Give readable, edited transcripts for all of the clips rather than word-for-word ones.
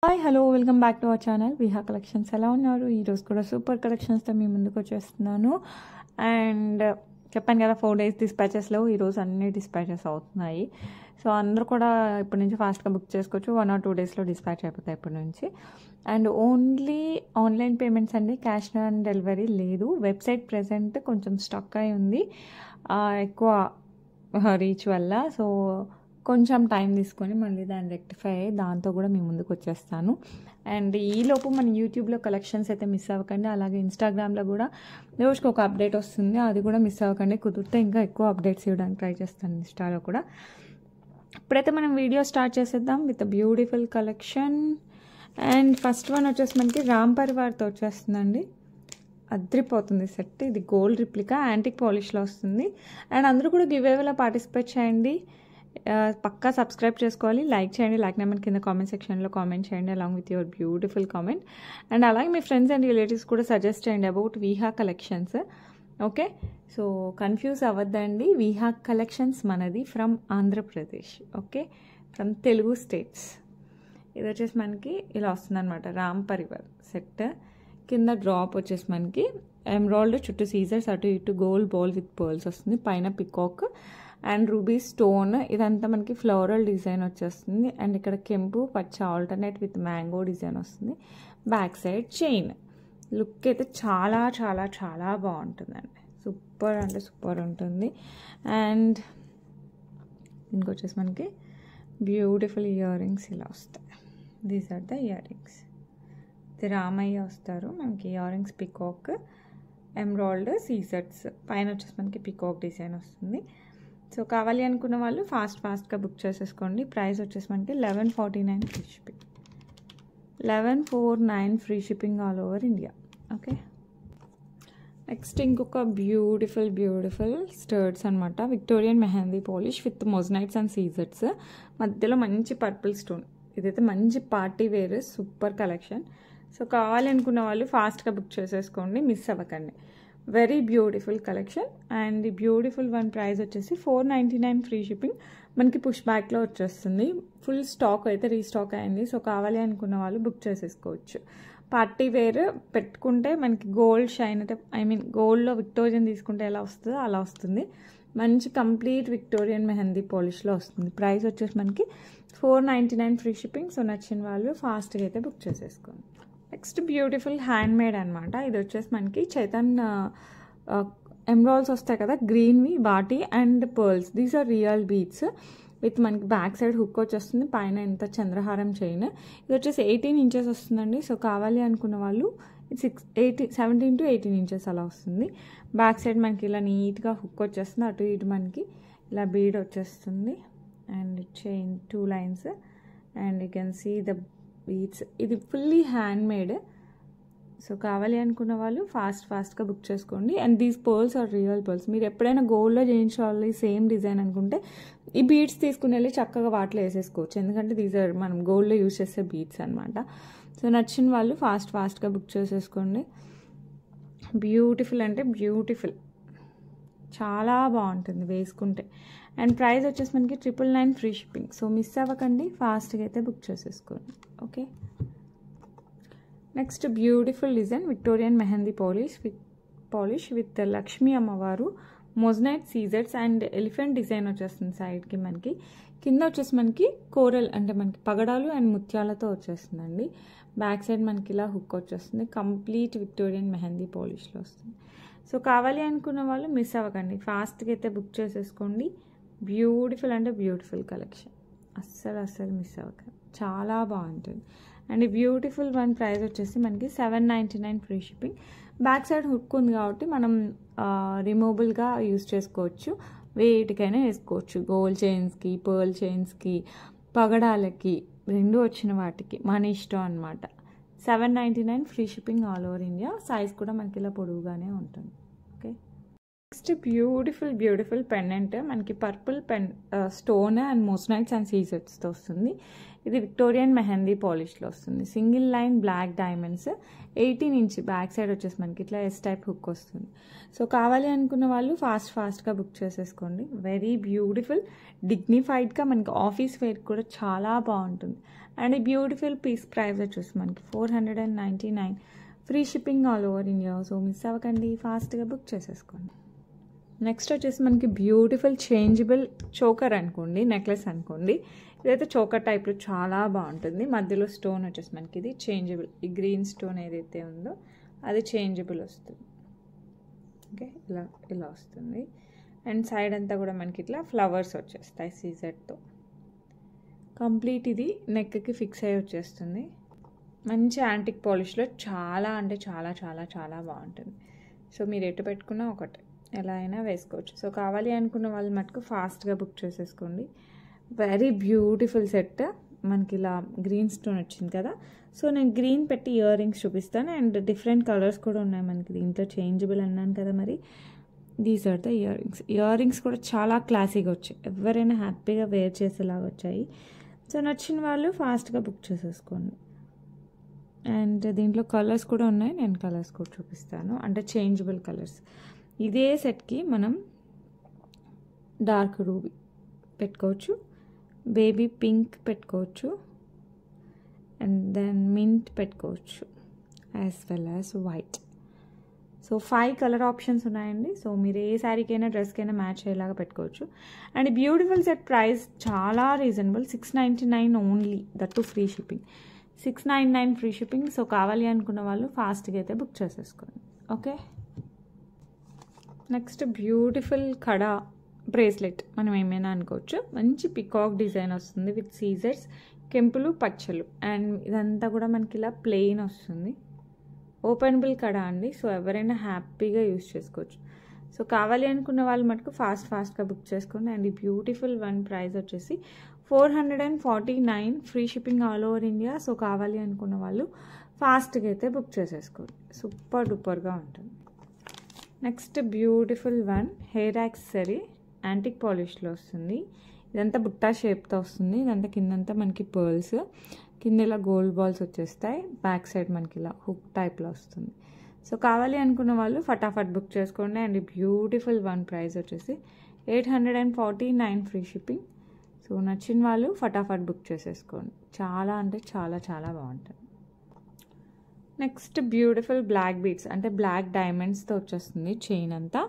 Hi hello welcome back to our channel Viha collections. ఎలా ఉన్నారు? ఈరోజు కూడా సూపర్ కలెక్షన్స్తో మీ ముందుకు వచ్చేస్తున్నాను. అండ్ చెప్పాను కదా 4 days డిస్పాచెస్లో ఈరోజు అన్ని డిస్పాచెస్ అవుతున్నాయి. సో అందరూ కూడా ఇప్పటి నుంచి ఫాస్ట్గా బుక్ చేసుకోవచ్చు. 1 or 2 daysలో డిస్పాచ్ అయిపోతాయి ఇప్పటి నుంచి. అండ్ ఓన్లీ ఆన్లైన్ పేమెంట్స్ అండి, క్యాష్ ఆన్ డెలివరీ లేదు. వెబ్సైట్ ప్రెజెంట్ కొంచెం స్టక్ అయి ఉంది ఎక్కువ రీచ్ వల్ల. సో కొంచెం టైం తీసుకొని మళ్ళీ దాన్ని రెక్టిఫై అయ్యి దాంతో కూడా మీ ముందుకు వచ్చేస్తాను. అండ్ ఈలోపు మన యూట్యూబ్లో కలెక్షన్స్ అయితే మిస్ అవ్వకండి. అలాగే ఇన్స్టాగ్రామ్లో కూడా రోజుకి ఒక అప్డేట్ వస్తుంది, అది కూడా మిస్ అవ్వకండి. కుదిరితే ఇంకా ఎక్కువ అప్డేట్స్ ఇవ్వడానికి ట్రై చేస్తాను ఇన్స్టాలో కూడా. ఇప్పుడైతే మనం వీడియో స్టార్ట్ చేసేద్దాం with beautiful collection. And first one వచ్చేసి మనకి రామ్ పరివార్తో వచ్చేస్తుందండి. అద్రిపోతుంది సెట్. ఇది గోల్డ్ రిప్లికా యాంటిక్ పాలిష్లో వస్తుంది. అండ్ అందరూ కూడా గివ్ అవేలో పార్టిసిపేట్ చేయండి. పక్కా సబ్స్క్రైబ్ చేసుకోవాలి, లైక్ చేయండి. లైక్ నెంబర్ కింద కామెంట్ సెక్షన్లో కామెంట్ చేయండి along with your beautiful comment. And అలాగే మీ ఫ్రెండ్స్ అండ్ రిలేటివ్స్ కూడా సజెస్ట్ చేయండి about Viha collections. Okay, so confuse అవ్వద్దండి. విహా కలెక్షన్స్ మనది from Andhra Pradesh. Okay, from Telugu states. ఇది వచ్చేసి మనకి ఇలా వస్తుంది అనమాట. రామ్ పరివార్ సెట్. కింద డ్రాప్ వచ్చేసి మనకి ఎమరాల్డ్, చుట్టూ సీజర్స్, అటు ఇటు గోల్డ్ బాల్ విత్ పర్ల్స్ వస్తుంది. పైన పికాక్ అండ్ రూబీ స్టోన్. ఇదంతా మనకి ఫ్లోరల్ డిజైన్ వచ్చేస్తుంది. అండ్ ఇక్కడ కెంపు పచ్చ ఆల్టర్నేట్ విత్ మ్యాంగో డిజైన్ వస్తుంది. Back side chain. లుక్ అయితే చాలా చాలా చాలా బాగుంటుందండి. సూపర్ అంటే సూపర్ ఉంటుంది. అండ్ దీనికి వచ్చేసి మనకి బ్యూటిఫుల్ ఇయర్ రింగ్స్ ఇలా వస్తాయి. These are the earrings. ఇది రామయ్య వస్తారు మనకి. ఇయర్ రింగ్స్ పికాక్, ఎమరాల్డ్, సీజర్స్. పైన వచ్చేసి మనకి పికాక్ డిజైన్ వస్తుంది. సో కావాలి అనుకున్న వాళ్ళు ఫాస్ట్గా బుక్ చేసేసుకోండి. ప్రైస్ వచ్చేసి మనకి 1149 free shipping. 1149 free shipping all over India. Okay, next ఇంకొక బ్యూటిఫుల్ స్టర్ట్స్ అనమాట. Victorian mehndi polish with moissanites and సీజర్స్. మధ్యలో మంచి పర్పుల్ స్టోన్. ఇదైతే మంచి party wear super collection. So కావాలి అనుకున్న వాళ్ళు ఫాస్ట్గా బుక్ చేసేసుకోండి, మిస్ అవ్వకండి. Very beautiful collection. అండ్ ఈ బ్యూటిఫుల్ వన్ ప్రైస్ వచ్చేసి 499 ఫ్రీ షిప్పింగ్. మనకి పుష్ బ్యాక్లో వచ్చేస్తుంది. ఫుల్ స్టాక్ అయితే రీస్టాక్ అయింది. సో కావాలి అనుకున్న వాళ్ళు బుక్ చేసేసుకోవచ్చు. పార్టీ వేర్ పెట్టుకుంటే మనకి గోల్డ్ షైన్ అయితే గోల్డ్లో విక్టోరియన్ తీసుకుంటే ఎలా వస్తుందో అలా వస్తుంది. మంచి కంప్లీట్ విక్టోరియన్ మెహందీ పాలిష్లో వస్తుంది. ప్రైస్ వచ్చేసి మనకి 499 ఫ్రీ షిప్పింగ్. సో నచ్చిన వాళ్ళు ఫాస్ట్గా అయితే బుక్ చేసేసుకోండి. నెక్స్ట్ బ్యూటిఫుల్ హ్యాండ్ మేడ్ అనమాట. ఇది వచ్చేసి మనకి చైతన్ ఎమరాల్డ్స్ వస్తాయి కదా గ్రీన్వి, వాటి and pearls. These are real beads with మనకి బ్యాక్ సైడ్ హుక్ వచ్చేస్తుంది. పైన ఇంత చంద్రహారం చైన్. ఇది వచ్చేసి 18 ఇంచెస్ వస్తుందండి. సో కావాలి అనుకున్న వాళ్ళు 17 to 18 ఇంచెస్ అలా వస్తుంది. బ్యాక్ సైడ్ మనకి ఇలా నీట్గా హుక్ వచ్చేస్తుంది. అటు ఇటు మనకి ఇలా బీడ్ వచ్చేస్తుంది. And chain 2 lines. And you can see the beads. ఇది ఫుల్లీ హ్యాండ్ మేడ్. సో కావాలి అనుకున్న వాళ్ళు ఫాస్ట్గా బుక్ చేసుకోండి. And these pearls are real pearls. మీరు ఎప్పుడైనా గోల్డ్లో చేయించాలి సేమ్ డిజైన్ అనుకుంటే ఈ బీడ్స్ తీసుకుని వెళ్ళి చక్కగా వాటిలో వేసేసుకోవచ్చు. ఎందుకంటే దీస్ ఆర్ మనం గోల్డ్లో యూజ్ చేసే బీడ్స్ అనమాట. సో నచ్చిన వాళ్ళు ఫాస్ట్గా బుక్ చేసేసుకోండి. బ్యూటిఫుల్ అంటే బ్యూటిఫుల్, చాలా బాగుంటుంది వేసుకుంటే. అండ్ ప్రైస్ వచ్చేసి మనకి 999 ఫ్రీ షిప్పింగ్. సో మిస్ అవ్వకండి, ఫాస్ట్గా అయితే బుక్ చేసేసుకోండి. Okay, next beautiful design Victorian mehndi polish with Lakshmi అమ్మవారు, మొజనైట్ సీజర్స్ అండ్ ఎలిఫెంట్ డిజైన్ వచ్చేస్తుంది సైడ్కి మనకి. కింద వచ్చేసి మనకి కోరల్ అంటే మనకి పగడాలు అండ్ ముత్యాలతో వచ్చేస్తుందండి. బ్యాక్ సైడ్ మనకి ఇలా హుక్ వచ్చేస్తుంది. కంప్లీట్ విక్టోరియన్ మెహందీ పాలిష్లో వస్తుంది. సో కావాలి అనుకున్న వాళ్ళు మిస్ అవ్వకండి, ఫాస్ట్గా అయితే బుక్ చేసేసుకోండి. బ్యూటిఫుల్ అంటే బ్యూటిఫుల్ కలెక్షన్. అస్సలు మిస్ అవ్వకండి, చాలా బాగుంటుంది. అండ్ ఈ బ్యూటిఫుల్ వన్ ప్రైస్ వచ్చేసి మనకి 799 free shipping. Back side hook ఉంది కాబట్టి మనం రిమూవబుల్గా యూజ్ చేసుకోవచ్చు. వేటికైనా వేసుకోవచ్చు. గోల్డ్ చైన్స్కి, పర్ల్ చైన్స్కి, పగడాలకి, రెండు వచ్చిన వాటికి మన ఇష్టం అనమాట. 799 free shipping all over India. Size కూడా మనకి ఇలా పొడవుగానే ఉంటుంది. ఓకే. నెక్స్ట్ బ్యూటిఫుల్ పెండెంట్ మనకి purple stone and moissanites and సీజెట్స్తో వస్తుంది. ఇది విక్టోరియన్ మెహందీ పాలిష్లో వస్తుంది. Single line black diamonds 18 inch back side వచ్చేసి మనకి ఇట్లా ఎస్ టైప్ హుక్ వస్తుంది. సో కావాలి అనుకున్న వాళ్ళు ఫాస్ట్గా బుక్ చేసేసుకోండి. వెరీ బ్యూటిఫుల్ డిగ్నిఫైడ్గా మనకి ఆఫీస్ వేర్ కూడా చాలా బాగుంటుంది. అండ్ ఈ బ్యూటిఫుల్ పీస్ ప్రైస్ వచ్చేసి మనకి 499 free shipping all over India. So miss అవ్వకండి, ఫాస్ట్గా బుక్ చేసేసుకోండి. నెక్స్ట్ వచ్చేసి మనకి బ్యూటిఫుల్ చేంజబుల్ చోకర్ అనుకోండి, నెక్లెస్ అనుకోండి. ఇదైతే చోకర్ టైప్లో చాలా బాగుంటుంది. మధ్యలో స్టోన్ వచ్చేసి మనకి ఇది చేంజబుల్, ఈ గ్రీన్ స్టోన్ ఏదైతే ఉందో అది చేంజబుల్ వస్తుంది. ఓకే, ఇలా వస్తుంది. అండ్ సైడ్ అంతా కూడా మనకి ఇట్లా ఫ్లవర్స్ వచ్చేస్తాయి సీజెట్తో. కంప్లీట్ ఇది నెక్కి ఫిక్స్ అయ్యి వచ్చేస్తుంది. మంచి యాంటిక్ పాలిష్లో చాలా అంటే చాలా బాగుంటుంది. సో మీరు ఎటు పెట్టుకున్నా ఒకటే, ఎలా అయినా వేసుకోవచ్చు. సో కావాలి అనుకున్న వాళ్ళు మటుకు ఫాస్ట్గా బుక్ చేసేసుకోండి. Very beautiful set. మనకి ఇలా గ్రీన్ స్టోన్ వచ్చింది కదా, సో నేను గ్రీన్ పెట్టి ఇయర్ రింగ్స్ చూపిస్తాను. అండ్ డిఫరెంట్ కలర్స్ కూడా ఉన్నాయి మనకి దీంట్లో, చేంజబుల్ అన్నాను కదా. మరి these are the earrings కూడా చాలా క్లాసీగా వచ్చాయి, ఎవరైనా హ్యాపీగా వేర్ చేసేలాగా వచ్చాయి. సో నచ్చిన వాళ్ళు ఫాస్ట్గా బుక్ చేసేసుకోండి. అండ్ దీంట్లో కలర్స్ కూడా ఉన్నాయి, నేను కలర్స్ కూడా చూపిస్తాను, అంటే చేంజబుల్ కలర్స్. ఇదే సెట్కి మనం డార్క్ రూబీ పెట్టుకోవచ్చు, బేబీ పింక్ పెట్టుకోవచ్చు, అండ్ దెన్ మింట్ పెట్టుకోవచ్చు, as well as white. So 5 colour options ఉన్నాయండి. సో మీరు ఏ శారీకైనా డ్రెస్కైనా మ్యాచ్ అయ్యేలాగా పెట్టుకోవచ్చు. అండ్ బ్యూటిఫుల్ సెట్ ప్రైస్ చాలా reasonable, 699 only, that free shipping. 699 free shipping. So కావాలి అనుకున్న వాళ్ళు ఫాస్ట్గా అయితే బుక్ చేసేసుకోండి. ఓకే, నెక్స్ట్ బ్యూటిఫుల్ కడా బ్రేస్లెట్ మనం ఏమైనా అనుకోవచ్చు. మంచి పికాక్ డిజైన్ వస్తుంది విత్ సీజర్స్, కెంపులు పచ్చలు. అండ్ ఇదంతా కూడా మనకి ఇలా ప్లెయిన్ వస్తుంది. ఓపెనబుల్ కడా అండి. సో ఎవరైనా హ్యాపీగా యూజ్ చేసుకోవచ్చు. సో కావాలి అనుకున్న వాళ్ళు మటుకు ఫాస్ట్గా బుక్ చేసుకోండి. అండ్ ఈ బ్యూటిఫుల్ వన్ ప్రైస్ వచ్చేసి 449 free shipping all over India. So కావాలి అనుకున్న వాళ్ళు ఫాస్ట్గా అయితే బుక్ చేసేసుకోండి. సూపర్ డూపర్గా ఉంటుంది. Next beautiful one hair accessory antique పాలిష్లో వస్తుంది. ఇదంతా బుట్టా షేప్తో వస్తుంది. ఇదంతా కిందంతా మనకి పర్ల్స్, కింద ఇలా గోల్డ్ బాల్స్ వచ్చేస్తాయి. బ్యాక్ సైడ్ మనకి ఇలా హుక్ టైప్లో వస్తుంది. సో కావాలి అనుకున్న వాళ్ళు ఫటాఫట్ బుక్ చేసుకోండి. అండ్ బ్యూటిఫుల్ వన్ ప్రైస్ వచ్చేసి 849 ఫ్రీ షిప్పింగ్. సో నచ్చిన వాళ్ళు ఫటాఫట్ బుక్ చేసేసుకోండి. చాలా అంటే చాలా బాగుంటుంది. నెక్స్ట్ బ్యూటిఫుల్ బ్లాక్ బీడ్స్, అంటే బ్లాక్ డైమండ్స్తో వచ్చేస్తుంది చైన్ అంతా.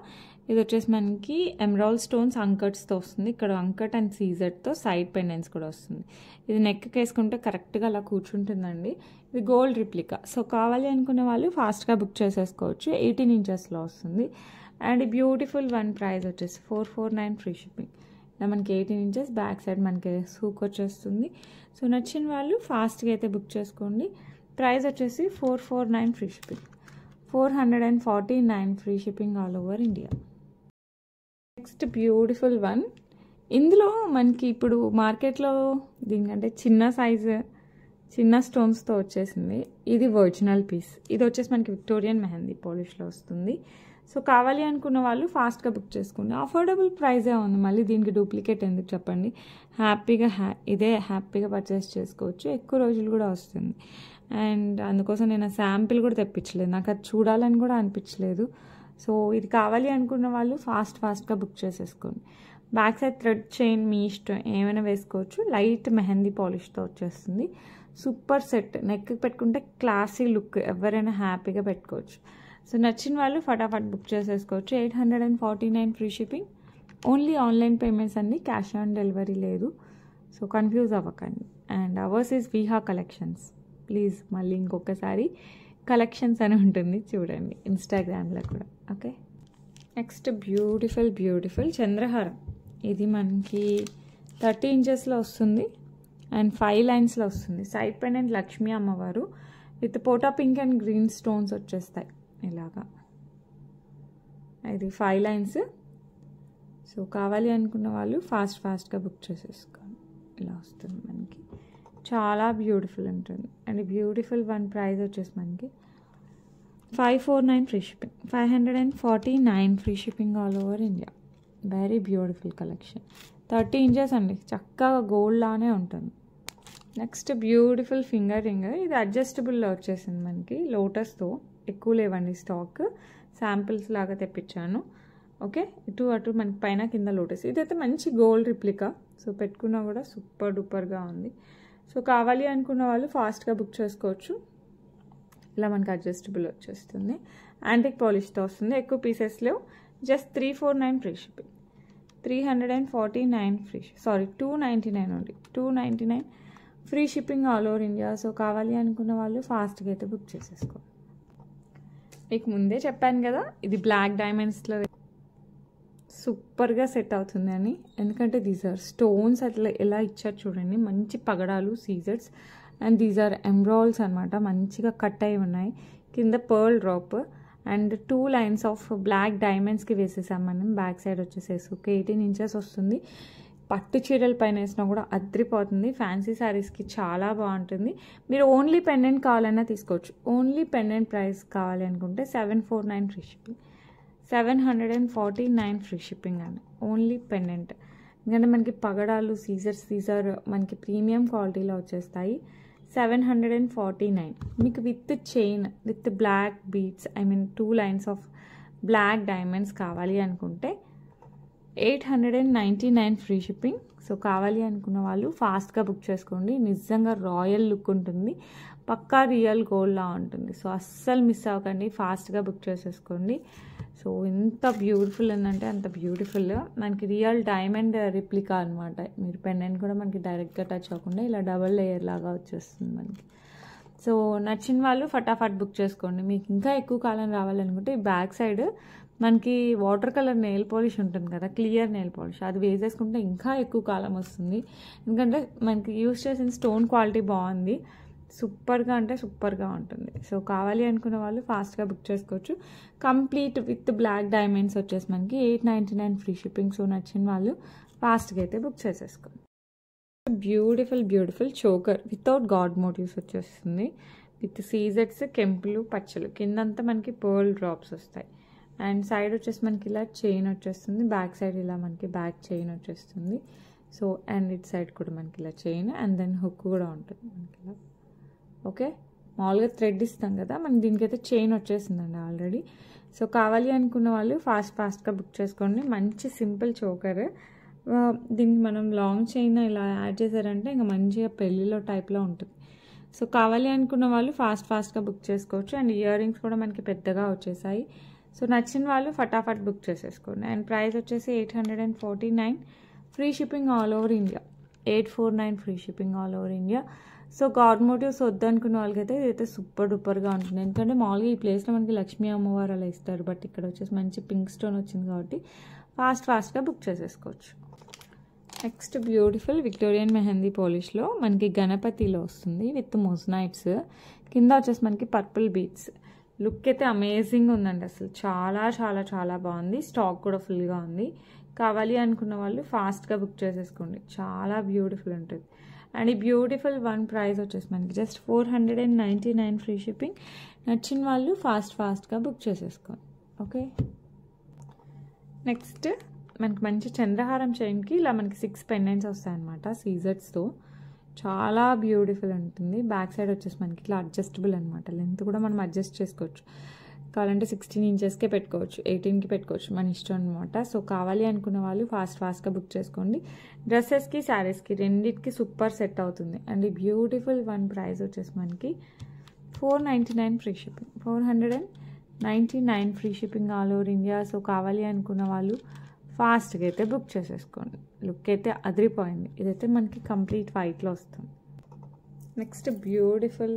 ఇది వచ్చేసి మనకి ఎమరాల్డ్ స్టోన్స్ అంకట్స్తో వస్తుంది. ఇక్కడ అంకట్ అండ్ సీజెట్తో సైడ్ పెండెంట్స్ కూడా వస్తుంది. ఇది నెక్కి వేసుకుంటే కరెక్ట్గా అలా కూర్చుంటుందండి. ఇది గోల్డ్ రిప్లికా. సో కావాలి అనుకునే వాళ్ళు ఫాస్ట్గా బుక్ చేసేసుకోవచ్చు. 18 ఇంచెస్లో వస్తుంది. అండ్ ఈ బ్యూటిఫుల్ వన్ ప్రైస్ వచ్చేసి 449 ఫ్రీ షిప్పింగ్. ఇలా మనకి 18 ఇంచెస్ బ్యాక్ సైడ్ మనకి హుక్ వచ్చేస్తుంది. సో నచ్చిన వాళ్ళు ఫాస్ట్గా అయితే బుక్ చేసుకోండి. ప్రైస్ వచ్చేసి 449 free shipping, 449 free shipping all over India. Next beautiful one. ఇందులో మనకి ఇప్పుడు మార్కెట్లో దీనికంటే చిన్న సైజు చిన్న స్టోన్స్తో వచ్చేసింది. ఇది ఒరిజినల్ పీస్. ఇది వచ్చేసి మనకి విక్టోరియన్ మెహందీ పాలిష్లో వస్తుంది. సో కావాలి అనుకున్న వాళ్ళు ఫాస్ట్గా బుక్ చేసుకోండి. అఫోర్డబుల్ ప్రైజే ఉంది, మళ్ళీ దీనికి డూప్లికేట్ ఎందుకు చెప్పండి. హ్యాపీగా ఇదే హ్యాపీగా పర్చేస్ చేసుకోవచ్చు. ఎక్కువ రోజులు కూడా వస్తుంది. అండ్ అందుకోసం నేను శాంపిల్ కూడా తెప్పించలేదు, నాకు అది చూడాలని కూడా అనిపించలేదు. సో ఇది కావాలి అనుకున్న వాళ్ళు ఫాస్ట్గా బుక్ చేసేసుకోండి. బ్యాక్ సైడ్ థ్రెడ్ చైన్ మీ ఇష్టం, ఏమైనా వేసుకోవచ్చు. లైట్ మెహందీ పాలిష్తో వచ్చేస్తుంది. సూపర్ సెట్, నెక్కి పెట్టుకుంటే క్లాసీ లుక్, ఎవరైనా హ్యాపీగా పెట్టుకోవచ్చు. సో నచ్చిన వాళ్ళు ఫటాఫట్ బుక్ చేసేసుకోవచ్చు. 849 free shipping. Only online payments అండి, క్యాష్ ఆన్ డెలివరీ లేదు. సో కన్ఫ్యూజ్ అవ్వకండి. And ours is Viha collections. Please మళ్ళీ ఇంకొకసారి కలెక్షన్స్ అని ఉంటుంది చూడండి ఇన్స్టాగ్రామ్లో కూడా. ఓకే, నెక్స్ట్ బ్యూటిఫుల్ చంద్రహారం. ఇది మనకి 30 ఇంచెస్లో వస్తుంది అండ్ 5 లైన్స్లో వస్తుంది. సైడ్ పెండెంట్ లక్ష్మీ అమ్మవారు విత్ పోటా పింక్ అండ్ గ్రీన్ స్టోన్స్ వచ్చేస్తాయి ఇలాగా. ఇది 5 లైన్స్. సో కావాలి అనుకున్న వాళ్ళు ఫాస్ట్గా బుక్ చేసేసుకోండి. ఇలా వస్తుంది మనకి, చాలా బ్యూటిఫుల్ ఉంటుంది. అండ్ బ్యూటిఫుల్ వన్ ప్రైస్ వచ్చేసి మనకి 549 free shipping, 549 free shipping all over India. Very beautiful collection. 30 inches అండి, చక్కగా గోల్డ్ లానే ఉంటుంది. Next beautiful finger ring. ఇది అడ్జస్టబుల్లో వచ్చేసింది మనకి, లోటస్తో. ఎక్కువ లేవండి స్టాక్, శాంపిల్స్ లాగా తెప్పించాను. ఓకే, ఇటు అటు మనకి పైన కింద లోటస్. ఇదైతే మంచి గోల్డ్ రిప్లికా, సో పెట్టుకున్నా కూడా సూపర్ డూపర్గా ఉంది. సో కావాలి అనుకున్న వాళ్ళు ఫాస్ట్గా బుక్ చేసుకోవచ్చు. ఇలా మనకి అడ్జస్టబుల్ వచ్చేస్తుంది, యాంటిక్ పాలిష్తో వస్తుంది. ఎక్కువ పీసెస్ లేవు, just 349 free shipping, 349 free, sorry 299 only, 299 free shipping all over India. So కావాలి అనుకున్న వాళ్ళు ఫాస్ట్గా అయితే బుక్ చేసేసుకోండి. మీకు ముందే చెప్పాను కదా, ఇది బ్లాక్ డైమండ్స్లో సూపర్గా సెట్ అవుతుంది అని. ఎందుకంటే దీస్ ఆర్ స్టోన్స్ అట్లా ఎలా ఇచ్చారు చూడండి, మంచి పగడాలు, సీజర్స్, అండ్ దీస్ ఆర్ ఎంబ్రాయిల్స్ అనమాట. మంచిగా కట్ అయి ఉన్నాయి. కింద pearl drop and 2 lines of black డైమండ్స్కి వేసేసాం మనం. బ్యాక్ సైడ్ వచ్చేసేసి ఒక 18 ఇంచెస్ వస్తుంది. పట్టు చీరల పైన వేసినా కూడా అద్రిపోతుంది. ఫ్యాన్సీ శారీస్కి చాలా బాగుంటుంది. మీరు ఓన్లీ పెండెంట్ కావాలన్నా తీసుకోవచ్చు. ఓన్లీ పెండెంట్ ప్రైస్ కావాలి అనుకుంటే 749 ఫ్రీ షిప్పింగ్, 749 ఫ్రీ షిప్పింగ్ అండి, ఓన్లీ పెండెంట్. ఎందుకంటే మనకి పగడాలు, సీజర్ మనకి ప్రీమియం క్వాలిటీలో వచ్చేస్తాయి. 749 మీకు with chain, with black beads, 2 lines of black diamonds కావాలి అనుకుంటే 899 ఫ్రీ షిప్పింగ్. సో కావాలి అనుకున్న వాళ్ళు ఫాస్ట్గా బుక్ చేసుకోండి. నిజంగా రాయల్ లుక్ ఉంటుంది, పక్కా రియల్ గోల్డ్లా ఉంటుంది. సో అస్సలు మిస్ అవ్వకండి, ఫాస్ట్గా బుక్ చేసేసుకోండి. సో ఎంత బ్యూటిఫుల్ ఉందంటే అంత బ్యూటిఫుల్. మనకి రియల్ డైమండ్ రిప్లికా అనమాట. మీరు పెండెంట్ కూడా మనకి డైరెక్ట్గా టచ్ అవ్వకుండా ఇలా డబల్ లేయర్ లాగా వచ్చేస్తుంది మనకి. సో నచ్చిన వాళ్ళు ఫటాఫట్ బుక్ చేసుకోండి. మీకు ఇంకా ఎక్కువ కాలం రావాలనుకుంటే ఈ బ్యాక్ సైడ్ మనకి వాటర్ కలర్ నెయిల్ పాలిష్ ఉంటుంది కదా, క్లియర్ నెయిల్ పాలిష్, అది వేసేసుకుంటే ఇంకా ఎక్కువ కాలం వస్తుంది. ఎందుకంటే మనకి యూస్ చేసిన స్టోన్ క్వాలిటీ బాగుంది, సూపర్గా అంటే సూపర్గా ఉంటుంది. సో కావాలి అనుకున్న వాళ్ళు ఫాస్ట్గా బుక్ చేసుకోవచ్చు. కంప్లీట్ విత్ బ్లాక్ డైమండ్స్ వచ్చేసి మనకి 899 ఫ్రీ షిప్పింగ్. సో నచ్చిన వాళ్ళు ఫాస్ట్గా అయితే బుక్ చేసేసుకోండి. Beautiful choker without god motifs వచ్చేస్తుంది, విత్ సీజెట్స్, కెంపులు, పచ్చలు. కిందంతా మనకి పర్ల్ డ్రాప్స్ వస్తాయి. అండ్ సైడ్ వచ్చేసి మనకి ఇలా చైన్ వచ్చేస్తుంది. బ్యాక్ సైడ్ ఇలా మనకి బ్యాక్ చైన్ వచ్చేస్తుంది. సో అండ్ ఇట్ సైడ్ కూడా మనకి ఇలా చైన్, అండ్ దెన్ హుక్ కూడా ఉంటుంది మనకి ఇలా. ఓకే, మామూలుగా థ్రెడ్ ఇస్తాం కదా, మనకి దీనికైతే చైన్ వచ్చేసిందండి ఆల్రెడీ. సో కావాలి అనుకున్న వాళ్ళు ఫాస్ట్గా బుక్ చేసుకోండి. మంచి సింపుల్ చోకర్. దీనికి మనం లాంగ్ చైన్ ఇలా యాడ్ చేశారంటే ఇంకా మంచిగా పెళ్ళిలో టైప్లో ఉంటుంది. సో కావాలి అనుకున్న వాళ్ళు ఫాస్ట్గా బుక్ చేసుకోవచ్చు. అండ్ ఇయర్ రింగ్స్ కూడా మనకి పెద్దగా వచ్చేసాయి. సో నచ్చిన వాళ్ళు ఫటాఫట్ బుక్ చేసేసుకోండి. అండ్ ప్రైస్ వచ్చేసి 849 free shipping all over India, 849 free shipping all over India. So god motifs వద్దనుకున్న వాళ్ళకైతే ఇదైతే సూపర్ డూపర్గా ఉంటుంది. ఎందుకంటే మామూలుగా ఈ ప్లేస్లో మనకి లక్ష్మీ అమ్మవారు అలా ఇస్తారు, బట్ ఇక్కడ వచ్చేసి మంచి పింక్ స్టోన్ వచ్చింది కాబట్టి ఫాస్ట్గా బుక్ చేసేసుకోవచ్చు. నెక్స్ట్ బ్యూటిఫుల్ విక్టోరియన్ మెహందీ పాలిష్లో మనకి గణపతిలో వస్తుంది విత్ మొజనైట్స్. కింద వచ్చేసి మనకి పర్పుల్ బీడ్స్. లుక్ అయితే అమేజింగ్ ఉందండి, అసలు చాలా చాలా చాలా బాగుంది. స్టాక్ కూడా ఫుల్గా ఉంది. కావాలి అనుకున్న వాళ్ళు ఫాస్ట్గా బుక్ చేసేసుకోండి, చాలా బ్యూటిఫుల్ ఉంటుంది. అండ్ ఈ బ్యూటిఫుల్ వన్ ప్రైస్ వచ్చేసి మనకి జస్ట్ 499 ఫ్రీ షిప్పింగ్. నచ్చిన వాళ్ళు ఫాస్ట్గా బుక్ చేసేసుకోండి. ఓకే, నెక్స్ట్ మనకి మంచి చంద్రహారం చైన్కి ఇలా మనకి 6 పెండెంట్స్ వస్తాయన్నమాట సీజర్స్తో. చాలా బ్యూటిఫుల్ ఉంటుంది. బ్యాక్ సైడ్ వచ్చేసి మనకి ఇట్లా అడ్జస్టబుల్ అనమాట. లెంత్ కూడా మనం అడ్జస్ట్ చేసుకోవచ్చు. కావాలంటే 16 ఇంచెస్కే పెట్టుకోవచ్చు, 18కి పెట్టుకోవచ్చు, మన ఇష్టం అనమాట. సో కావాలి అనుకున్న వాళ్ళు ఫాస్ట్గా బుక్ చేసుకోండి. డ్రెస్సెస్కి, శారీస్కి రెండింటికి సూపర్ సెట్ అవుతుంది. అండ్ ఈ బ్యూటిఫుల్ వన్ ప్రైస్ వచ్చేసి మనకి 499 free shipping, 499 free shipping all over India. So కావాలి అనుకున్న వాళ్ళు ఫాస్ట్గా అయితే బుక్ చేసేసుకోండి. లుక్ అయితే అదిరిపోయింది. ఇదైతే మనకి కంప్లీట్ వైట్లో వస్తుంది. నెక్స్ట్ బ్యూటిఫుల్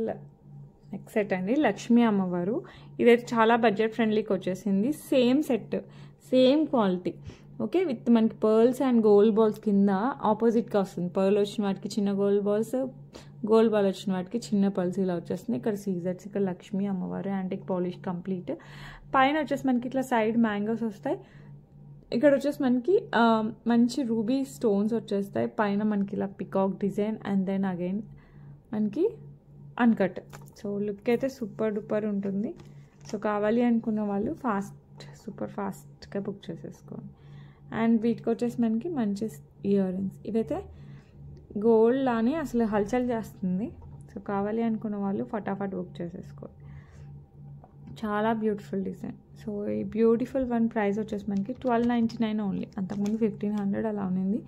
నెక్స్ట్ సెట్ అండి, లక్ష్మీ అమ్మవారు. ఇదైతే చాలా బడ్జెట్ ఫ్రెండ్లీకి వచ్చేసింది. Same set, same quality. Okay, with మనకి పర్ల్స్ అండ్ గోల్డ్ బాల్స్ కింద ఆపోజిట్గా వస్తుంది. పర్ల్ వచ్చిన వాటికి చిన్న గోల్డ్ బాల్స్, గోల్డ్ బాల్ వచ్చిన వాటికి చిన్న పర్ల్స్ ఇలా వచ్చేస్తుంది. ఇక్కడ సీజర్స్, ఇక్కడ లక్ష్మీ అమ్మవారు, యాంటిక్ పాలిష్ కంప్లీట్. పైన వచ్చేసి మనకి ఇట్లా సైడ్ మ్యాంగోస్ వస్తాయి. ఇక్కడ వచ్చేసి మనకి మంచి రూబీ స్టోన్స్ వచ్చేస్తాయి. పైన మనకి ఇలా peacock design, and then again మనకి అన్కట్. సో లుక్ అయితే సూపర్ డూపర్ ఉంటుంది. సో కావాలి అనుకున్న వాళ్ళు సూపర్ ఫాస్ట్గా బుక్ చేసేసుకోండి. అండ్ వీటికి వచ్చేసి మనకి మంచి ఇయర్ రింగ్స్, ఇవైతే గోల్డ్ లానే అసలు హల్చల్ చేస్తుంది. సో కావాలి అనుకున్న వాళ్ళు ఫటాఫట్ బుక్ చేసేసుకోండి. చాలా బ్యూటిఫుల్ డిజైన్. సో ఈ బ్యూటిఫుల్ వన్ ప్రైస్ వచ్చేసి మనకి 1299 ఓన్లీ. అంతకుముందు 1500 అలా ఉంది,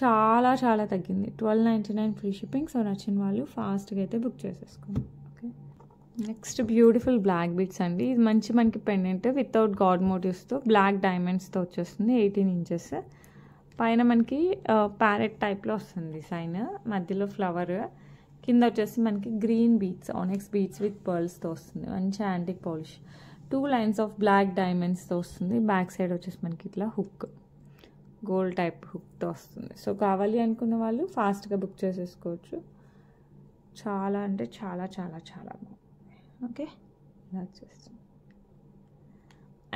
చాలా చాలా తగ్గింది. 1299 ఫ్రీ షిప్పింగ్. సో నచ్చిన వాళ్ళు ఫాస్ట్గా అయితే బుక్ చేసేసుకోండి. Okay, next beautiful black beads అండి. ఇది మనకి పెండెంట్ వితౌట్ గాడ్ మోటివ్స్తో బ్లాక్ డైమండ్స్తో వచ్చేస్తుంది. 18 ఇంచెస్ పైన మనకి ప్యారెట్ టైప్లో వస్తుంది సైన్, మధ్యలో ఫ్లవర్, కింద వచ్చేసి మనకి green beads, onyx beads with పర్ల్స్తో వస్తుంది. మంచి antique polish, 2 lines of black డైమండ్స్తో వస్తుంది. బ్యాక్ సైడ్ వచ్చేసి మనకి ఇట్లా హుక్, గోల్డ్ టైప్ హుక్తో వస్తుంది. సో కావాలి అనుకున్న వాళ్ళు ఫాస్ట్గా బుక్ చేసేసుకోవచ్చు. చాలా అంటే చాలా చాలా చాలా బాగుంది. ఓకే, ఇలా వచ్చేస్తుంది.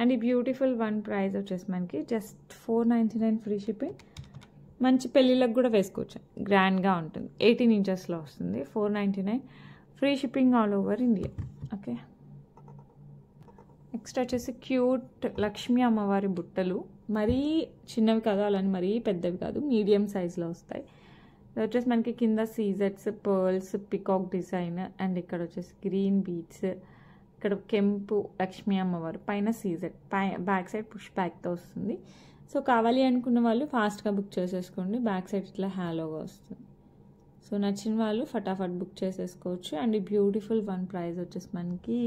అండ్ ఈ బ్యూటిఫుల్ వన్ ప్రైస్ వచ్చేసి మనకి జస్ట్ 499 ఫ్రీ షిప్పింగ్. మంచి పెళ్ళిళ్ళకి కూడా వేసుకోవచ్చు, గ్రాండ్గా ఉంటుంది. 18 ఇంచెస్లో వస్తుంది. 499 free shipping all over India. Okay, next వచ్చేసి క్యూట్ లక్ష్మీ అమ్మవారి బుట్టలు. మరీ చిన్నవి కాదు, అలాని మరీ పెద్దవి కాదు, మీడియం సైజులో వస్తాయి. ఇది వచ్చేసి మనకి కింద సీజెట్స్, పర్ల్స్, పికాక్ డిజైన్, అండ్ ఇక్కడ వచ్చేసి గ్రీన్ బీడ్స్, ఇక్కడ కెంపు లక్ష్మీ అమ్మవారు, పైన సీజెట్, బ్యాక్ సైడ్ పుష్ బ్యాక్తో వస్తుంది. సో కావాలి అనుకున్న వాళ్ళు ఫాస్ట్గా బుక్ చేసేసుకోండి. బ్యాక్ సైడ్ ఇట్లా హ్యాలోగా వస్తుంది. సో నచ్చిన వాళ్ళు ఫటాఫట్ బుక్ చేసేసుకోవచ్చు. అండ్ ఈ బ్యూటిఫుల్ వన్ ప్రైస్ వచ్చేసి మనకి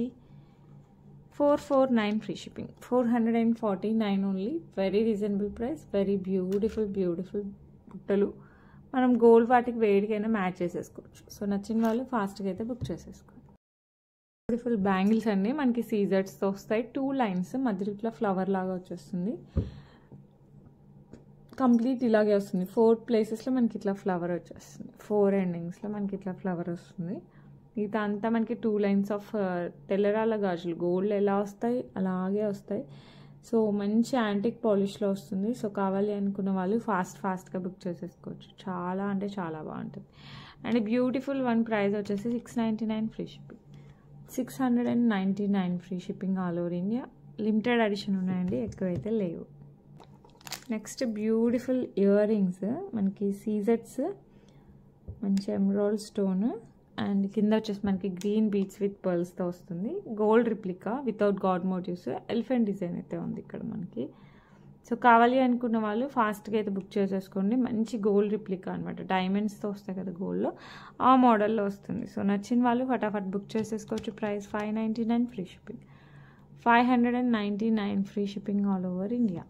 449 free shipping. 449 only. Very reasonable price, very beautiful బుట్టలు. మనం గోల్డ్ వాటికి వేడికైనా మ్యాచ్ చేసేసుకోవచ్చు. సో నచ్చిన వాళ్ళు ఫాస్ట్గా అయితే బుక్ చేసేసుకోండి. బ్యూటిఫుల్ బ్యాంగిల్స్ అండి, మనకి సీజర్స్తో వస్తాయి. 2 లైన్స్, మధ్యలో ఇట్లా ఫ్లవర్ లాగా వచ్చేస్తుంది. కంప్లీట్ ఇలాగే వస్తుంది. 4 ప్లేసెస్లో మనకి ఇట్లా ఫ్లవర్ వచ్చేస్తుంది. 4 ఎండింగ్స్లో మనకి ఇట్లా ఫ్లవర్ వస్తుంది. మిగతా అంతా మనకి 2 లైన్స్ ఆఫ్ తెల్లరాళ్ళ గాజులు, గోల్డ్ ఎలా వస్తాయి అలాగే వస్తాయి. సో మంచి యాంటిక్ పాలిష్లో వస్తుంది. సో కావాలి అనుకున్న వాళ్ళు ఫాస్ట్గా బుక్ చేసేసుకోవచ్చు. చాలా అంటే చాలా బాగుంటుంది. అండ్ బ్యూటిఫుల్ వన్ ప్రైస్ వచ్చేసి 699 free shipping. 699 free shipping all over India. Limited edition ఉన్నాయండి, ఎక్కువైతే లేవు. నెక్స్ట్ బ్యూటిఫుల్ ఇయర్ రింగ్స్, మనకి సీజెట్స్, మంచి ఎమరాల్డ్ స్టోన్, అండ్ కింద వచ్చేసి మనకి గ్రీన్ బీడ్స్ విత్ పర్ల్స్తో వస్తుంది. Gold replica without god motifs, elephant design అయితే ఉంది ఇక్కడ మనకి. సో కావాలి అనుకున్న వాళ్ళు ఫాస్ట్గా అయితే బుక్ చేసేసుకోండి. మంచి గోల్డ్ రిప్లికా అనమాట, డైమండ్స్తో వస్తాయి కదా గోల్డ్లో, ఆ మోడల్లో వస్తుంది. సో నచ్చిన వాళ్ళు ఫటాఫట్ బుక్ చేసేసుకోవచ్చు. Price 599 free shipping. 599 free shipping all over India.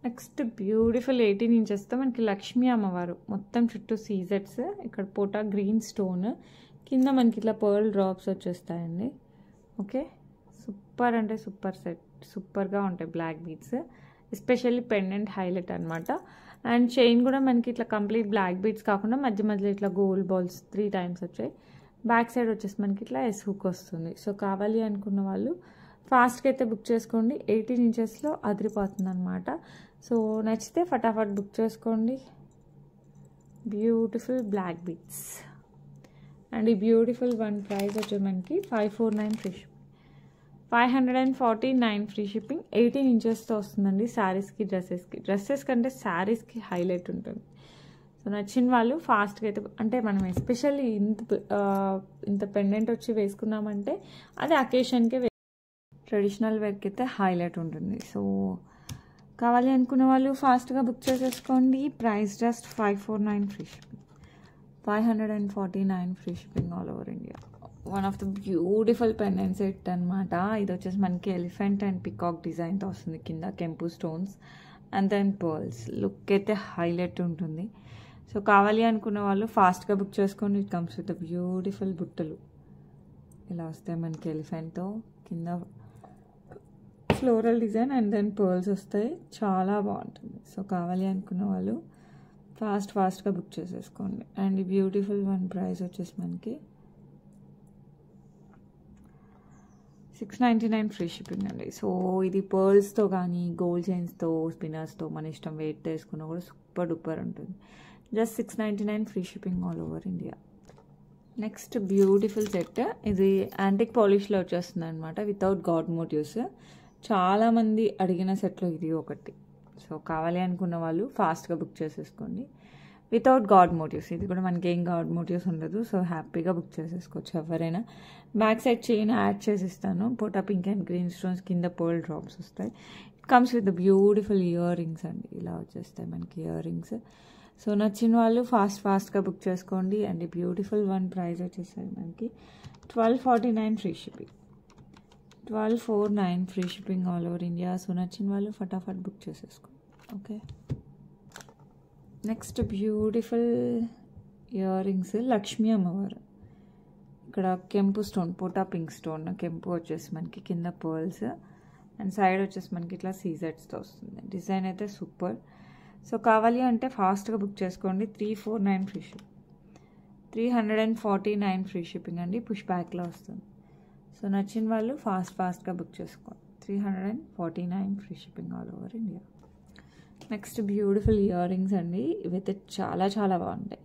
Next beautiful 18 ఇంచెస్తో మనకి లక్ష్మీ అమ్మవారు, మొత్తం చుట్టూ సీజెట్స్, ఇక్కడ పోటా గ్రీన్ స్టోన్, కింద మనకి ఇట్లా పర్ల్ డ్రాప్స్ వచ్చేస్తాయండి. ఓకే, సూపర్ అంటే సూపర్ సెట్, సూపర్గా ఉంటాయి black beads, especially pendant highlight అనమాట. అండ్ చైన్ కూడా మనకి ఇట్లా కంప్లీట్ బ్లాక్ బీడ్స్ కాకుండా మధ్యలో ఇట్లా గోల్డ్ బాల్స్ 3 టైమ్స్ వచ్చాయి. బ్యాక్ సైడ్ వచ్చేసి మనకి ఇట్లా ఎస్ హుక్ వస్తుంది. సో కావాలి అనుకున్న వాళ్ళు ఫాస్ట్గా అయితే బుక్ చేసుకోండి. 18 ఇంచెస్లో అదిరిపోతుంది అనమాట. సో నచ్చితే ఫటాఫట్ బుక్ చేసుకోండి. Beautiful black beads. అండ్ ఈ బ్యూటిఫుల్ వన్ ప్రైస్ వచ్చి మనకి 549 ఫ్రీ షిప్పింగ్. 549 free shipping. 18 ఇంచెస్తో వస్తుందండి. శారీస్కి, డ్రెస్సెస్ కంటే శారీస్కి హైలైట్ ఉంటుంది. సో నచ్చిన వాళ్ళు ఫాస్ట్గా అయితే, అంటే మనం ఎస్పెషల్లీ ఇంత పెండెంట్ వచ్చి వేసుకున్నామంటే అది అకేషన్కే, ట్రెడిషనల్ వేర్కి అయితే హైలైట్ ఉంటుంది. సో కావాలి అనుకున్న వాళ్ళు ఫాస్ట్గా బుక్ చేసేసుకోండి. Price just 549 free shipping. 549 free shipping all over India. One of the beautiful pendant set అనమాట. ఇది వచ్చేసి మనకి ఎలిఫెంట్ అండ్ పికాక్ డిజైన్తో వస్తుంది. కింద కెంపు stones and then pearls. Look అయితే హైలైట్ ఉంటుంది. సో కావాలి అనుకున్న వాళ్ళు ఫాస్ట్గా బుక్ చేసుకోండి. ఇట్ కమ్స్ విత్ బ్యూటిఫుల్ బుట్టలు ఇలా వస్తాయి మనకి ఎలిఫెంట్తో, కింద floral design and then pearls వస్తాయి. చాలా బాగుంటుంది. సో కావాలి అనుకున్న వాళ్ళు ఫాస్ట్గా బుక్ చేసేసుకోండి. అండ్ ఈ బ్యూటిఫుల్ వన్ ప్రైస్ వచ్చేసి మనకి 699 ఫ్రీ షిప్పింగ్ అండి. సో ఇది పర్ల్స్తో కానీ గోల్డ్ చైన్స్తో, స్పిన్నర్స్తో మన ఇష్టం వెయిట్ తీసుకున్నా కూడా సూపర్ డూపర్ ఉంటుంది. Just 699 free shipping all over India. Next beautiful set, ఇది యాంటిక్ పాలిష్లో వచ్చేస్తుంది అనమాట, వితౌట్ గాడ్ మోటివ్స్. చాలామంది అడిగిన సెట్లో ఇది ఒకటి. సో కావాలి అనుకున్న వాళ్ళు ఫాస్ట్గా బుక్ చేసేసుకోండి. వితౌట్ గాడ్ మోటివ్స్, ఇది కూడా మనకి ఏం గాడ్ మోటివ్స్ ఉండదు. సో హ్యాపీగా బుక్ చేసేసుకోవచ్చు ఎవరైనా. బ్యాక్ సైడ్ చైన్ యాడ్ చేసి ఇస్తాను. పోటా పింక్ అండ్ గ్రీన్ స్టోన్స్, కింద పర్ల్ డ్రాప్స్ వస్తాయి. It comes with beautiful ear rings అండి, ఇలా వచ్చేస్తాయి మనకి ఇయర్ రింగ్స్. సో నచ్చిన వాళ్ళు ఫాస్ట్గా బుక్ చేసుకోండి. అండ్ బ్యూటిఫుల్ వన్ ప్రైస్ వచ్చేసరికి మనకి 1249 free shipping. 1249 free shipping all over India. So నచ్చిన వాళ్ళు ఫటాఫట్ బుక్ చేసేసుకోండి. Okay, next beautiful ear rings, Lakshmi అమ్మవారు. ఇక్కడ కెంపు స్టోన్, పోటా పింక్ స్టోన్, కెంపు వచ్చేసి మనకి కింద పర్ల్స్ అండ్ సైడ్ వచ్చేసి మనకి ఇట్లా సీజెట్స్తో వస్తుంది. డిజైన్ అయితే సూపర్. సో కావాలి అంటే ఫాస్ట్గా బుక్ చేసుకోండి. 349 ఫ్రీ షిప్, 349 ఫ్రీ షిప్పింగ్ అండి, పుష్ బ్యాక్లో వస్తుంది. సో నచ్చిన వాళ్ళు ఫాస్ట్గా బుక్ చేసుకోండి. 349 free shipping all over India. Next beautiful ear rings అండి, ఇవైతే చాలా చాలా బాగుంటాయి.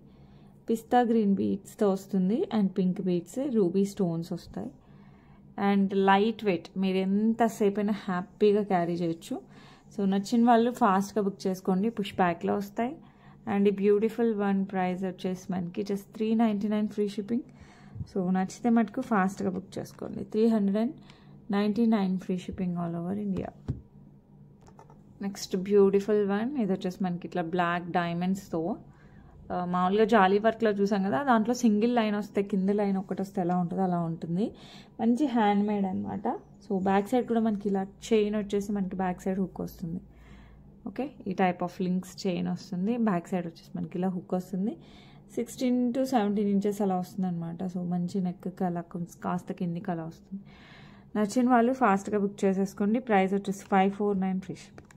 పిస్తా గ్రీన్ బీడ్స్తో వస్తుంది and pink beads, ruby stones వస్తాయి అండ్ లైట్ వెయిట్, మీరు ఎంతసేపు అయినా హ్యాపీగా క్యారీ చేయొచ్చు. సో నచ్చిన వాళ్ళు ఫాస్ట్గా బుక్ చేసుకోండి, పుష్ బ్యాక్లో వస్తాయి. అండ్ ఈ బ్యూటిఫుల్ వన్ ప్రైస్ వచ్చేసి మనకి జస్ట్ 399 ఫ్రీ షిప్పింగ్. సో నచ్చితే మటుకు ఫాస్ట్గా బుక్ చేసుకోండి. 399 free shipping all over India. Next beautiful one, ఇది వచ్చేసి మనకి ఇట్లా బ్లాక్ డైమండ్స్తో, మామూలుగా జాలీ వర్క్లో చూసాం కదా, దాంట్లో సింగిల్ లైన్ వస్తే కింద లైన్ ఒకటి వస్తే ఎలా ఉంటుందో అలా ఉంటుంది. మంచి హ్యాండ్ మేడ్ అనమాట. సో బ్యాక్ సైడ్ కూడా మనకి ఇలా చైన్ వచ్చేసి మనకి బ్యాక్ సైడ్ హుక్ వస్తుంది. ఓకే, ఈ టైప్ ఆఫ్ లింక్స్ చైన్ వస్తుంది. బ్యాక్ సైడ్ వచ్చేసి మనకి ఇలా హుక్ వస్తుంది. 16 to 17 ఇంచెస్ అలా వస్తుంది అనమాట. సో మంచి నెక్కి అలా కాస్త కిందికి అలా వస్తుంది. నచ్చిన వాళ్ళు ఫాస్ట్గా బుక్ చేసేసుకోండి. ప్రైస్ వచ్చేసి 549 free shipping,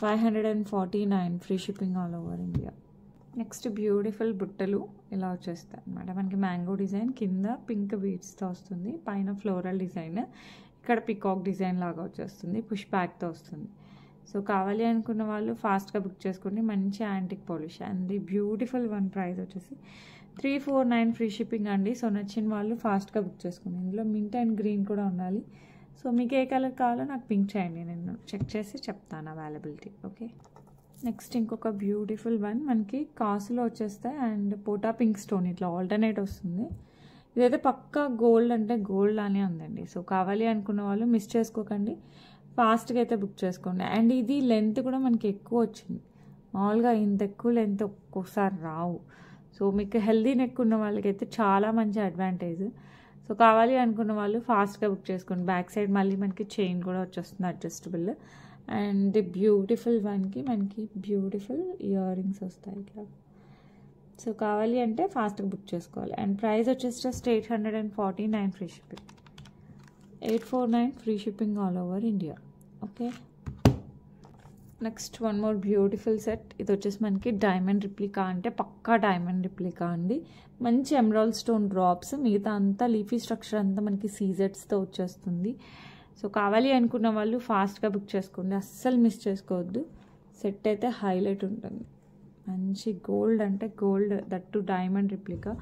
549 free shipping all over India. Next beautiful బుట్టలు ఇలా వచ్చేస్తాయి అనమాట. మనకి మ్యాంగో డిజైన్, కింద పింక్ బీడ్స్తో వస్తుంది, పైన ఫ్లోరల్ డిజైన్, ఇక్కడ పికాక్ డిజైన్ లాగా వచ్చేస్తుంది, పుష్ బ్యాక్తో వస్తుంది. సో కావాలి అనుకున్న వాళ్ళు ఫాస్ట్గా బుక్ చేసుకోండి. మంచి antique polish and beautiful one price వచ్చేసి 349 ఫ్రీ షిప్పింగ్ అండి. సో నచ్చిన వాళ్ళు ఫాస్ట్గా బుక్ చేసుకోండి. ఇందులో మింట్ అండ్ గ్రీన్ కూడా ఉండాలి. సో మీకు ఏ కలర్ కావాలో నాకు పింక్ చేయండి, నేను చెక్ చేసి చెప్తాను అవైలబిలిటీ. ఓకే, నెక్స్ట్ ఇంకొక బ్యూటిఫుల్ వన్ మనకి కాసులో వచ్చేస్తాయి అండ్ పోటా పింక్ స్టోన్ ఇట్లా ఆల్టర్నేట్ వస్తుంది. ఇదైతే పక్కా గోల్డ్ అంటే గోల్డ్ అని ఉందండి. సో కావాలి అనుకున్న వాళ్ళు మిస్ చేసుకోకండి, ఫాస్ట్గా అయితే బుక్ చేసుకోండి. అండ్ ఇది లెంత్ కూడా మనకి ఎక్కువ వచ్చింది. మామూలుగా ఇంత ఎక్కువ లెంత్ ఒక్కొక్కసారి రావు. సో మీకు హెల్దీ నెక్ ఉన్న వాళ్ళకైతే చాలా మంచి అడ్వాంటేజ్. సో కావాలి అనుకున్న వాళ్ళు ఫాస్ట్గా బుక్ చేసుకోండి. బ్యాక్ సైడ్ మళ్ళీ మనకి చైన్ కూడా వచ్చేస్తుంది అడ్జస్టబుల్. అండ్ బ్యూటిఫుల్ వన్కి మనకి బ్యూటిఫుల్ ఇయర్ రింగ్స్ వస్తాయి ఇట్లా. సో కావాలి అంటే ఫాస్ట్గా బుక్ చేసుకోవాలి. అండ్ ప్రైస్ వచ్చేసి just 849 free shipping, 849 free shipping all over India. Okay, next one more beautiful set, ఇది వచ్చేసి మనకి డైమండ్ రిప్లికా, అంటే పక్కా డైమండ్ రిప్లికా అండి. మంచి ఎమరాల్డ్ స్టోన్ డ్రాప్స్, మిగతా అంతా లీఫీ స్ట్రక్చర్ అంతా మనకి సీజెట్స్తో వచ్చేస్తుంది. సో కావాలి అనుకున్న వాళ్ళు ఫాస్ట్గా బుక్ చేసుకోండి, అస్సలు మిస్ చేసుకోవద్దు. సెట్ అయితే హైలైట్ ఉంటుంది. మంచి గోల్డ్ అంటే gold, that diamond replica.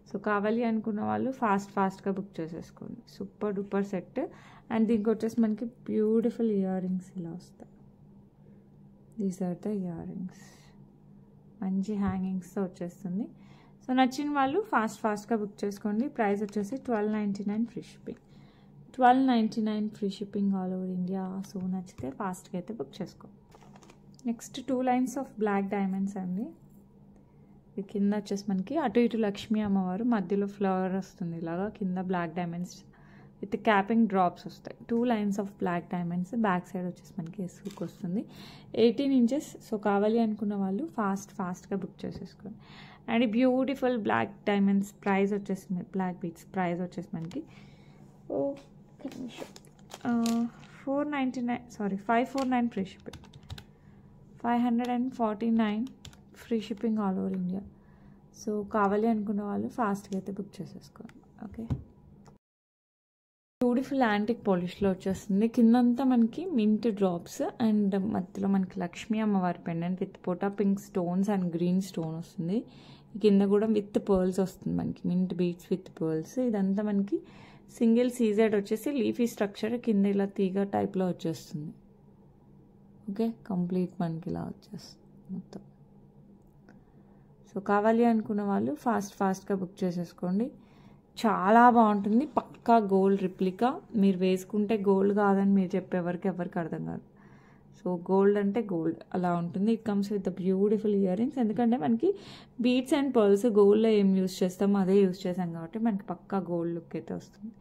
So కావాలి అనుకున్న వాళ్ళు ఫాస్ట్గా బుక్ చేసేసుకోండి. Super duper set. అండ్ దీనికి వచ్చేసి మనకి బ్యూటిఫుల్ ఇయర్ రింగ్స్ ఇలా వస్తాయి. These are the earrings, మంచి హ్యాంగింగ్స్తో వచ్చేస్తుంది. సో నచ్చిన వాళ్ళు ఫాస్ట్గా బుక్ చేసుకోండి. ప్రైస్ వచ్చేసి 1299 free shipping, 1299 free shipping all over India. So నచ్చితే ఫాస్ట్గా అయితే బుక్ చేసుకో. Next 2 lines of black diamonds అండి. ఇది కింద వచ్చేసి మనకి అటు ఇటు లక్ష్మీ అమ్మవారు, మధ్యలో ఫ్లవర్ వస్తుంది ఇలాగా, కింద black diamonds with capping drops వస్తాయి. 2 lines of black diamonds. Back side వచ్చేసి మనకి ఎస్క్ వస్తుంది, 18 ఇంచెస్. సో కావాలి అనుకున్న వాళ్ళు ఫాస్ట్గా బుక్ చేసేసుకోండి. And beautiful black diamonds price వచ్చేసి, బ్లాక్ బీట్స్ ప్రైస్ వచ్చేసి మనకి 549 free shipping, 549 free shipping all over India. So కావాలి అనుకున్న వాళ్ళు ఫాస్ట్గా అయితే బుక్ చేసేసుకోండి. ఓకే, బ్యూటిఫుల్ యాంటిక్ పాలిష్లో వచ్చేస్తుంది. కిందంతా మనకి మింట్ డ్రాప్స్ అండ్ మధ్యలో మనకి లక్ష్మీ అమ్మవారి పెండెంట్ విత్ పోటా pink stones and green stone వస్తుంది. కింద కూడా విత్ పర్ల్స్ వస్తుంది మనకి, మింట్ బీడ్స్ విత్ పర్ల్స్. ఇదంతా మనకి సింగిల్ సీజెడ్ వచ్చేసి లీఫీ స్ట్రక్చర్, కింద ఇలా తీగ టైప్లో వచ్చేస్తుంది. ఓకే, కంప్లీట్ మనకి ఇలా వచ్చేస్తుంది మొత్తం. సో కావాలి అనుకున్న వాళ్ళు ఫాస్ట్గా బుక్ చేసేసుకోండి. చాలా బాగుంటుంది, పక్కా గోల్డ్ రిప్లికా. మీరు వేసుకుంటే గోల్డ్ కాదని మీరు చెప్పేవరకు ఎవరికి అర్థం కాదు. సో గోల్డ్ అంటే గోల్డ్ అలా ఉంటుంది. It comes with the beautiful ear rings. ఎందుకంటే మనకి బీడ్స్ అండ్ పర్ల్స్ గోల్డ్లో ఏం యూస్ చేస్తామో అదే యూస్ చేసాం కాబట్టి మనకి పక్కా గోల్డ్ లుక్ అయితే వస్తుంది.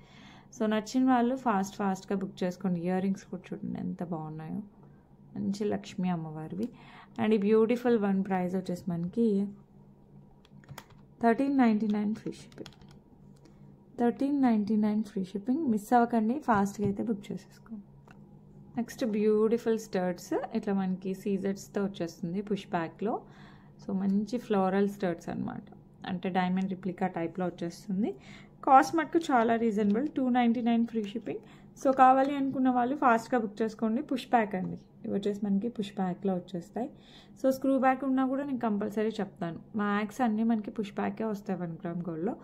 సో నచ్చిన వాళ్ళు ఫాస్ట్గా బుక్ చేసుకోండి. ఇయర్ రింగ్స్ కూడా చూడండి ఎంత బాగున్నాయో, మంచి లక్ష్మీ అమ్మవారివి. అండ్ ఈ బ్యూటిఫుల్ వన్ ప్రైస్ వచ్చేసి మనకి 1399 free shipping. 1399 free shipping. Miss అవ్వకండి, ఫాస్ట్గా అయితే బుక్ చేసేసుకోండి. నెక్స్ట్ బ్యూటిఫుల్ స్టర్ట్స్, ఇట్లా మనకి సీజర్స్తో వచ్చేస్తుంది పుష్ బ్యాక్లో. సో మంచి ఫ్లోరల్ స్టర్ట్స్ అనమాట, అంటే డైమండ్ రిప్లికా టైప్లో వచ్చేస్తుంది. కాస్ట్ మటుకు చాలా రీజనబుల్, 299 ఫ్రీ షిప్పింగ్. సో కావాలి అనుకున్న వాళ్ళు ఫాస్ట్గా బుక్ చేసుకోండి. పుష్ బ్యాక్ అండి, ఇవి వచ్చేసి మనకి పుష్ బ్యాక్లో వచ్చేస్తాయి. సో స్క్రూ బ్యాక్ ఉన్నా కూడా నేను కంపల్సరీ చెప్తాను, మ్యాక్స్ అన్నీ మనకి పుష్ బ్యాకే వస్తాయి 1 గ్రామ్ గోల్డ్లో.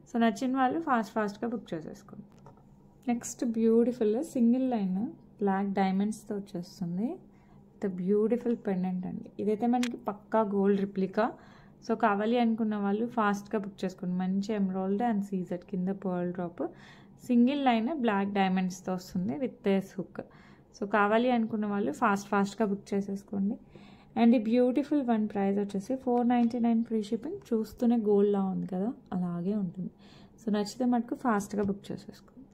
సో నచ్చిన వాళ్ళు ఫాస్ట్గా బుక్ చేసేసుకోండి. Next beautiful single line black డైమండ్స్తో వచ్చేస్తుంది. ద బ్యూటిఫుల్ పెండెంట్ అండి, ఇదైతే మనకి పక్కా గోల్డ్ రిప్లికా. సో కావాలి అనుకున్న వాళ్ళు ఫాస్ట్గా బుక్ చేసుకోండి. మంచి ఎమరాల్డ్ అండ్ సీజెడ్, కింద pearl drop, single line black డైమండ్స్తో వస్తుంది విత్ హుక్. సో కావాలి అనుకున్న వాళ్ళు ఫాస్ట్గా బుక్ చేసేసుకోండి. అండ్ ఈ బ్యూటిఫుల్ వన్ ప్రైస్ వచ్చేసి 499 ఫ్రీ షిప్పింగ్. చూస్తూనే గోల్డ్లా ఉంది కదా, అలాగే ఉంటుంది. సో నచ్చితే మటుకు ఫాస్ట్గా బుక్ చేసేసుకోండి.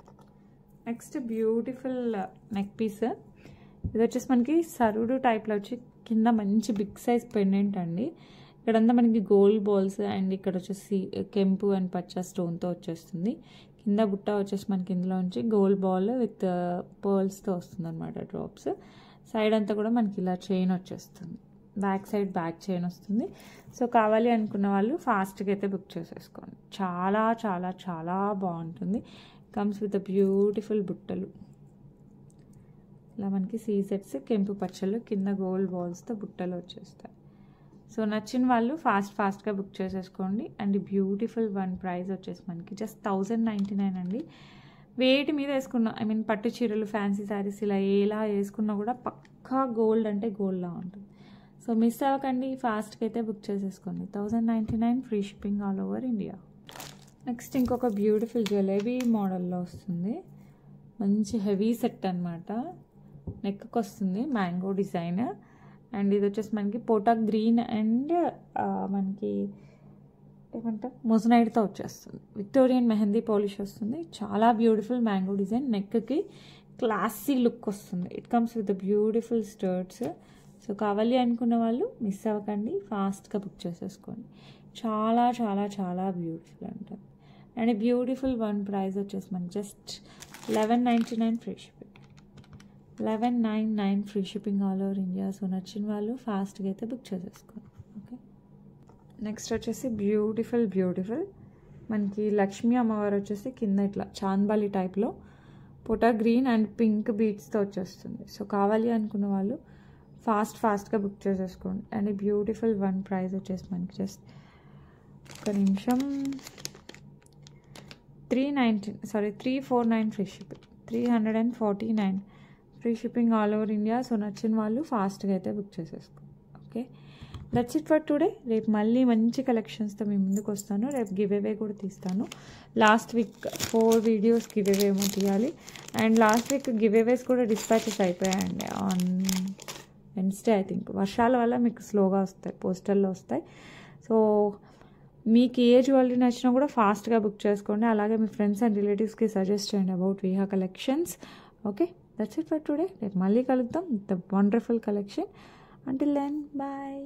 నెక్స్ట్ బ్యూటిఫుల్ నెక్ పీస్, ఇది వచ్చేసి మనకి సరుడు టైప్లో వచ్చి కింద మంచి బిగ్ సైజ్ పెండెంట్ అండి. ఇక్కడంతా మనకి గోల్డ్ బాల్స్ అండ్ ఇక్కడ వచ్చేసి కెంపు అండ్ పచ్చ స్టోన్తో వచ్చేస్తుంది. కింద బుట్ట వచ్చేసి మనకి ఇందులోంచి గోల్డ్ బాల్ విత్ పర్ల్స్తో వస్తుంది అనమాట, డ్రాప్స్. సైడ్ అంతా కూడా మనకి ఇలా చైన్ వచ్చేస్తుంది, బ్యాక్ సైడ్ బ్యాక్ చైన్ వస్తుంది. సో కావాలి అనుకున్న వాళ్ళు ఫాస్ట్గా అయితే బుక్ చేసేసుకోండి. చాలా చాలా చాలా బాగుంటుంది. కమ్స్ విత్ బ్యూటిఫుల్ బుట్టలు, ఇలా మనకి సీజెట్స్ కెంపు పచ్చలు, కింద గోల్డ్ బాల్స్తో బుట్టలు వచ్చేస్తాయి. సో నచ్చిన వాళ్ళు ఫాస్ట్గా బుక్ చేసేసుకోండి. అండ్ బ్యూటిఫుల్ వన్ ప్రైస్ వచ్చేసి మనకి జస్ట్ 1099 అండి. వేటి మీద వేసుకున్నా, ఐ మీన్ పట్టు చీరలు, ఫ్యాన్సీ శారీస్ ఇలా ఎలా వేసుకున్నా కూడా పక్కా గోల్డ్ అంటే గోల్డ్లా ఉంటుంది. సో మిస్ అవ్వకండి, ఫాస్ట్గా అయితే బుక్ చేసేసుకోండి. 1099 free shipping all over India. Next ఇంకొక బ్యూటిఫుల్ జ్యువెలరీ మోడల్లో వస్తుంది, మంచి హెవీ సెట్ అనమాట. నెక్కి వస్తుంది మ్యాంగో డిజైన్. అండ్ ఇది వచ్చేసి మనకి పోటాక్ గ్రీన్ అండ్ మనకి ఏమంటారు మొజనైడ్తో వచ్చేస్తుంది. విక్టోరియన్ మెహందీ పాలిష్ వస్తుంది. చాలా బ్యూటిఫుల్ మ్యాంగో డిజైన్, నెక్కి క్లాసీ లుక్ వస్తుంది. It comes with beautiful స్టర్ట్స్. So కావాలి అనుకున్న వాళ్ళు మిస్ అవ్వకండి, ఫాస్ట్గా బుక్ చేసేసుకోండి. చాలా చాలా చాలా బ్యూటిఫుల్ అంటారు. అండ్ బ్యూటిఫుల్ వన్ ప్రైస్ వచ్చేసి మనకి just 1199 free shipping. 1199 free shipping all over India. So నచ్చిన వాళ్ళు ఫాస్ట్గా అయితే బుక్ చేసేసుకోండి. ఓకే, నెక్స్ట్ వచ్చేసి బ్యూటిఫుల్ మనకి లక్ష్మీ అమ్మవారు వచ్చేసి కింద ఇట్లా చాంద్బాలి టైప్లో పోటా గ్రీన్ అండ్ పింక్ బీడ్స్తో వచ్చేస్తుంది. సో కావాలి అనుకున్న వాళ్ళు ఫాస్ట్గా బుక్ చేసేసుకోండి. అండ్ బ్యూటిఫుల్ వన్ ప్రైస్ వచ్చేసి మనకి జస్ట్ ఒక నిమిషం 349 free shipping. 349 free shipping all over India. So నచ్చిన వాళ్ళు ఫాస్ట్గా అయితే బుక్ చేసేసుకోండి. Okay, that's it for today. రేపు మళ్ళీ మంచి కలెక్షన్స్తో మీ ముందుకు వస్తాను. రేపు గివ్ అవే కూడా తీస్తాను. Last week 4 videos give away ఏమో తీయాలి. అండ్ లాస్ట్ వీక్ గివ్ అవేస్ కూడా డిస్పాచెస్ అయిపోయాయండి ఆన్ వెన్స్డే ఐ థింక్. వర్షాల వల్ల మీకు స్లోగా వస్తాయి, పోస్టల్లో వస్తాయి. సో మీకు ఏ జ్యువెలరీ నచ్చినా కూడా ఫాస్ట్గా బుక్ చేసుకోండి. అలాగే మీ ఫ్రెండ్స్ అండ్ రిలేటివ్స్కి సజెస్ట్ చేయండి about Viha collections. Okay, that's it for today. రేపు మళ్ళీ కలుద్దాం with the wonderful collection. Until then bye.